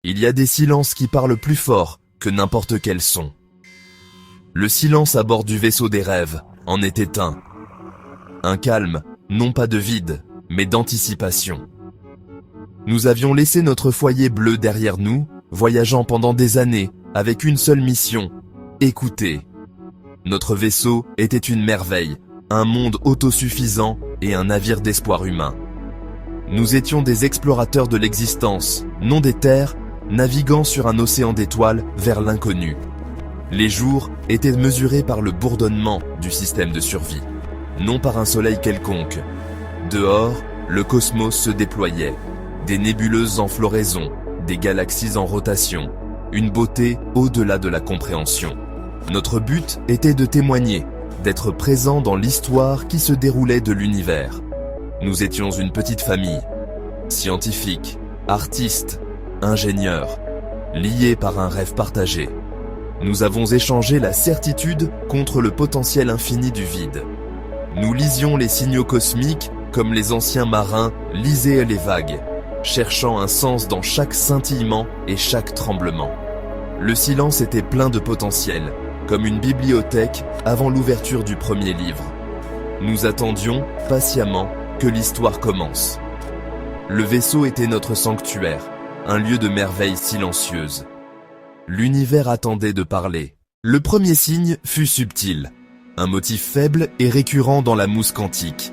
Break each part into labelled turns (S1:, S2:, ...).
S1: Il y a des silences qui parlent plus fort que n'importe quel son. Le silence à bord du vaisseau des rêves en était un. Un calme, non pas de vide, mais d'anticipation. Nous avions laissé notre foyer bleu derrière nous, voyageant pendant des années, avec une seule mission, écouter. Notre vaisseau était une merveille, un monde autosuffisant et un navire d'espoir humain. Nous étions des explorateurs de l'existence, non des terres, naviguant sur un océan d'étoiles vers l'inconnu. Les jours étaient mesurés par le bourdonnement du système de survie, non par un soleil quelconque. Dehors, le cosmos se déployait, des nébuleuses en floraison, des galaxies en rotation, une beauté au-delà de la compréhension. Notre but était de témoigner, d'être présent dans l'histoire qui se déroulait de l'univers. Nous étions une petite famille, scientifiques, artistes, ingénieurs, liés par un rêve partagé. Nous avons échangé la certitude contre le potentiel infini du vide. Nous lisions les signaux cosmiques comme les anciens marins lisaient les vagues, cherchant un sens dans chaque scintillement et chaque tremblement. Le silence était plein de potentiel, comme une bibliothèque avant l'ouverture du premier livre. Nous attendions, patiemment, que l'histoire commence. Le vaisseau était notre sanctuaire, un lieu de merveilles silencieuses. L'univers attendait de parler. Le premier signe fut subtil, un motif faible et récurrent dans la mousse quantique.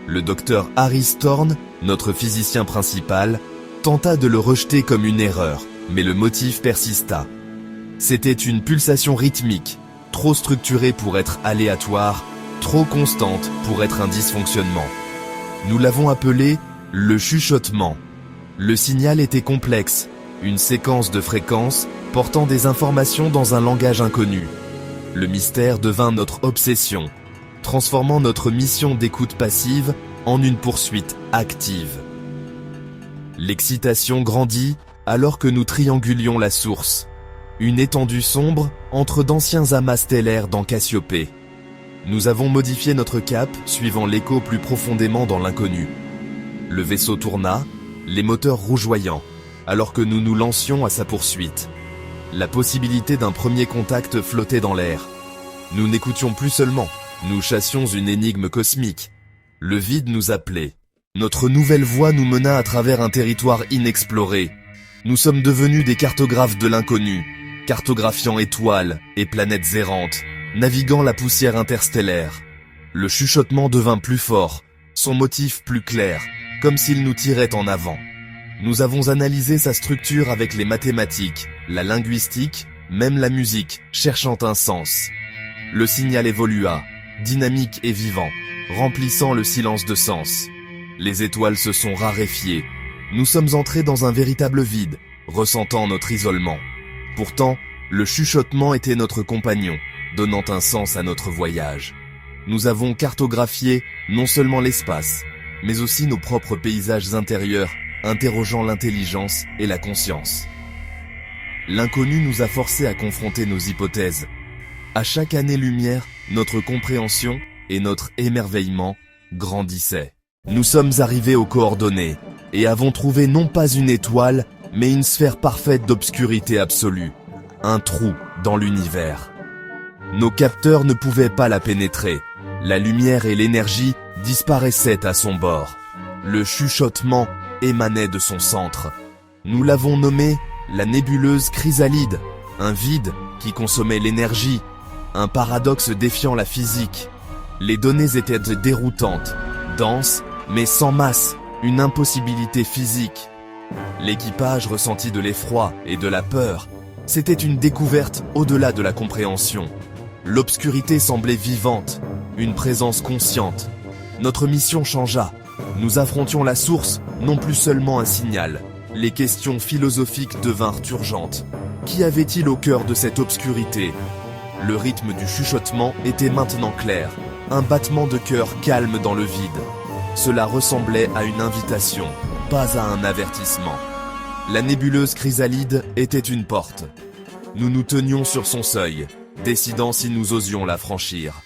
S1: Le docteur Harry Thorne, notre physicien principal, tenta de le rejeter comme une erreur, mais le motif persista. C'était une pulsation rythmique, trop structurée pour être aléatoire, trop constante pour être un dysfonctionnement. Nous l'avons appelé le chuchotement. Le signal était complexe, une séquence de fréquences portant des informations dans un langage inconnu. Le mystère devint notre obsession, transformant notre mission d'écoute passive en une poursuite active. L'excitation grandit alors que nous triangulions la source, une étendue sombre entre d'anciens amas stellaires dans Cassiopée. Nous avons modifié notre cap suivant l'écho plus profondément dans l'inconnu. Le vaisseau tourna, les moteurs rougeoyants, alors que nous nous lancions à sa poursuite. La possibilité d'un premier contact flottait dans l'air. Nous n'écoutions plus seulement, nous chassions une énigme cosmique. Le vide nous appelait. Notre nouvelle voie nous mena à travers un territoire inexploré. Nous sommes devenus des cartographes de l'inconnu, cartographiant étoiles et planètes errantes, naviguant la poussière interstellaire. Le chuchotement devint plus fort, son motif plus clair, comme s'il nous tirait en avant. Nous avons analysé sa structure avec les mathématiques, la linguistique, même la musique, cherchant un sens. Le signal évolua, dynamique et vivant, remplissant le silence de sens. Les étoiles se sont raréfiées. Nous sommes entrés dans un véritable vide, ressentant notre isolement. Pourtant, le chuchotement était notre compagnon, donnant un sens à notre voyage. Nous avons cartographié non seulement l'espace, mais aussi nos propres paysages intérieurs, interrogeant l'intelligence et la conscience. L'inconnu nous a forcés à confronter nos hypothèses. À chaque année-lumière, notre compréhension et notre émerveillement grandissaient. Nous sommes arrivés aux coordonnées et avons trouvé non pas une étoile, mais une sphère parfaite d'obscurité absolue, un trou dans l'univers. Nos capteurs ne pouvaient pas la pénétrer. La lumière et l'énergie disparaissaient à son bord. Le chuchotement émanait de son centre. Nous l'avons nommé la nébuleuse chrysalide, un vide qui consommait l'énergie, un paradoxe défiant la physique. Les données étaient déroutantes, denses, mais sans masse, une impossibilité physique. L'équipage ressentit de l'effroi et de la peur. C'était une découverte au-delà de la compréhension. L'obscurité semblait vivante, une présence consciente. Notre mission changea. Nous affrontions la source, non plus seulement un signal. Les questions philosophiques devinrent urgentes. Qu'y avait-il au cœur de cette obscurité ? Le rythme du chuchotement était maintenant clair, un battement de cœur calme dans le vide. Cela ressemblait à une invitation, pas à un avertissement. La nébuleuse chrysalide était une porte. Nous nous tenions sur son seuil, décidant si nous osions la franchir.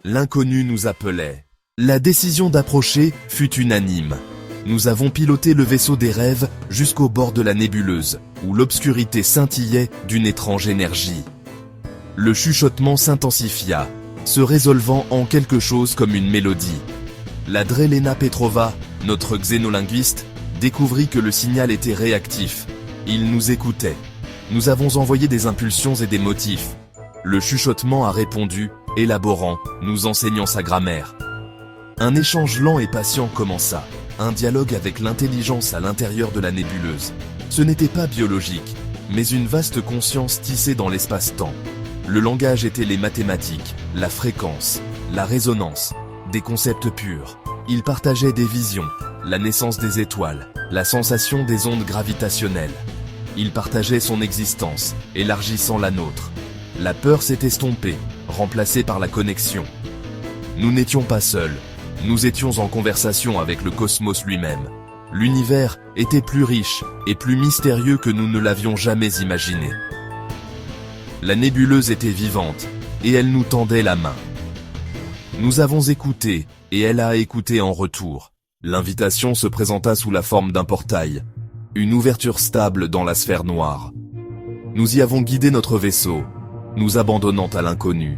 S1: L'inconnu nous appelait. La décision d'approcher fut unanime. Nous avons piloté le vaisseau des rêves jusqu'au bord de la nébuleuse, où l'obscurité scintillait d'une étrange énergie. Le chuchotement s'intensifia, se résolvant en quelque chose comme une mélodie. La Drelena Petrova, notre xénolinguiste, découvrit que le signal était réactif. Il nous écoutait. Nous avons envoyé des impulsions et des motifs. Le chuchotement a répondu, élaborant, nous enseignant sa grammaire. Un échange lent et patient commença, un dialogue avec l'intelligence à l'intérieur de la nébuleuse. Ce n'était pas biologique, mais une vaste conscience tissée dans l'espace-temps. Le langage était les mathématiques, la fréquence, la résonance, des concepts purs. Ils partageaient des visions, la naissance des étoiles, la sensation des ondes gravitationnelles. Ils partageaient son existence, élargissant la nôtre. La peur s'est estompée, remplacée par la connexion. Nous n'étions pas seuls, nous étions en conversation avec le cosmos lui-même. L'univers était plus riche et plus mystérieux que nous ne l'avions jamais imaginé. La nébuleuse était vivante, et elle nous tendait la main. Nous avons écouté, et elle a écouté en retour. L'invitation se présenta sous la forme d'un portail, une ouverture stable dans la sphère noire. Nous y avons guidé notre vaisseau, nous abandonnant à l'inconnu.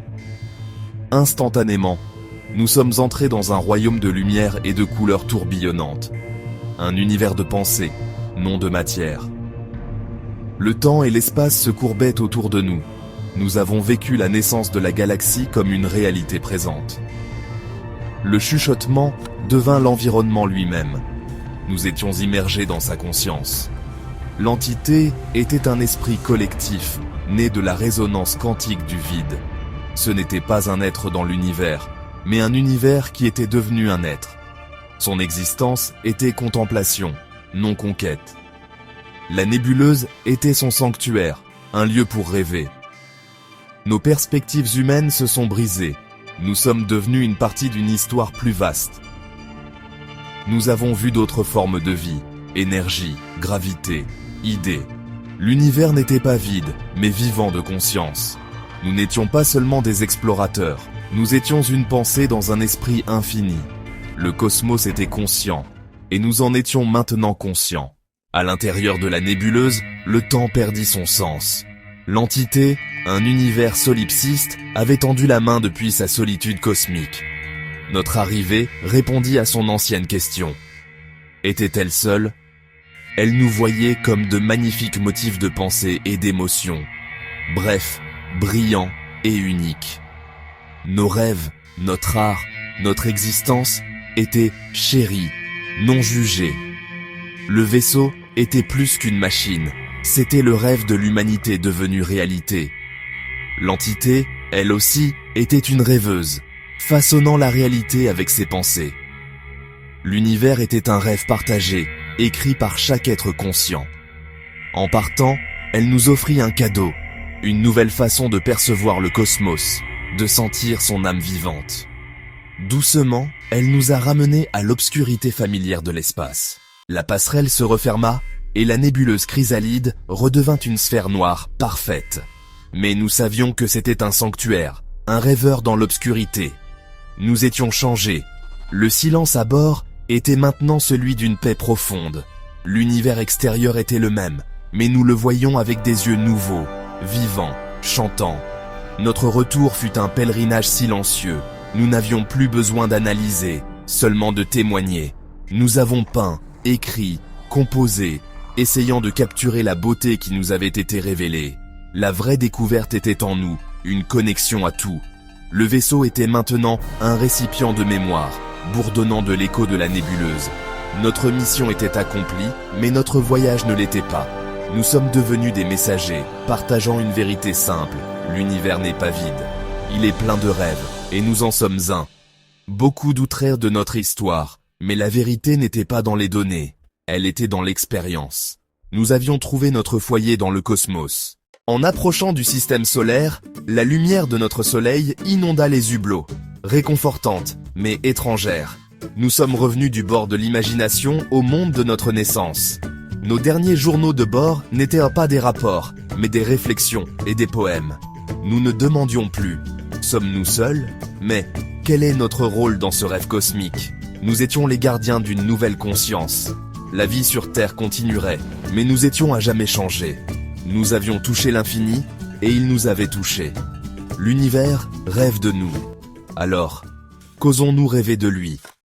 S1: Instantanément, nous sommes entrés dans un royaume de lumière et de couleurs tourbillonnantes. Un univers de pensée, non de matière. Le temps et l'espace se courbaient autour de nous. Nous avons vécu la naissance de la galaxie comme une réalité présente. Le chuchotement devint l'environnement lui-même. Nous étions immergés dans sa conscience. L'entité était un esprit collectif, né de la résonance quantique du vide. Ce n'était pas un être dans l'univers, mais un univers qui était devenu un être. Son existence était contemplation, non conquête. La nébuleuse était son sanctuaire, un lieu pour rêver. Nos perspectives humaines se sont brisées. Nous sommes devenus une partie d'une histoire plus vaste. Nous avons vu d'autres formes de vie, énergie, gravité, idées. L'univers n'était pas vide, mais vivant de conscience. Nous n'étions pas seulement des explorateurs, nous étions une pensée dans un esprit infini. Le cosmos était conscient, et nous en étions maintenant conscients. À l'intérieur de la nébuleuse, le temps perdit son sens. L'entité, un univers solipsiste, avait tendu la main depuis sa solitude cosmique. Notre arrivée répondit à son ancienne question. Était-elle seule ? Elle nous voyait comme de magnifiques motifs de pensée et d'émotion. Bref, brillants et uniques. Nos rêves, notre art, notre existence étaient chéris, non jugés. Le vaisseau était plus qu'une machine, c'était le rêve de l'humanité devenu réalité. L'entité, elle aussi, était une rêveuse, façonnant la réalité avec ses pensées. L'univers était un rêve partagé, écrit par chaque être conscient. En partant, elle nous offrit un cadeau, une nouvelle façon de percevoir le cosmos, de sentir son âme vivante. Doucement, elle nous a ramenés à l'obscurité familière de l'espace. La passerelle se referma, et la nébuleuse chrysalide redevint une sphère noire parfaite. Mais nous savions que c'était un sanctuaire, un rêveur dans l'obscurité. Nous étions changés. Le silence à bord était maintenant celui d'une paix profonde. L'univers extérieur était le même, mais nous le voyions avec des yeux nouveaux, vivants, chantants. Notre retour fut un pèlerinage silencieux. Nous n'avions plus besoin d'analyser, seulement de témoigner. Nous avons peint, écrit, composé, essayant de capturer la beauté qui nous avait été révélée. La vraie découverte était en nous, une connexion à tout. Le vaisseau était maintenant un récipient de mémoire, bourdonnant de l'écho de la nébuleuse. Notre mission était accomplie, mais notre voyage ne l'était pas. Nous sommes devenus des messagers, partageant une vérité simple. L'univers n'est pas vide. Il est plein de rêves, et nous en sommes un. Beaucoup doutèrent de notre histoire, mais la vérité n'était pas dans les données. Elle était dans l'expérience. Nous avions trouvé notre foyer dans le cosmos. En approchant du système solaire, la lumière de notre soleil inonda les hublots. Réconfortante, mais étrangère. Nous sommes revenus du bord de l'imagination au monde de notre naissance. Nos derniers journaux de bord n'étaient pas des rapports, mais des réflexions et des poèmes. Nous ne demandions plus. Sommes-nous seuls ? Mais quel est notre rôle dans ce rêve cosmique ? Nous étions les gardiens d'une nouvelle conscience. La vie sur Terre continuerait, mais nous étions à jamais changés. Nous avions touché l'infini, et il nous avait touchés. L'univers rêve de nous. Alors, qu'osons-nous rêver de lui ?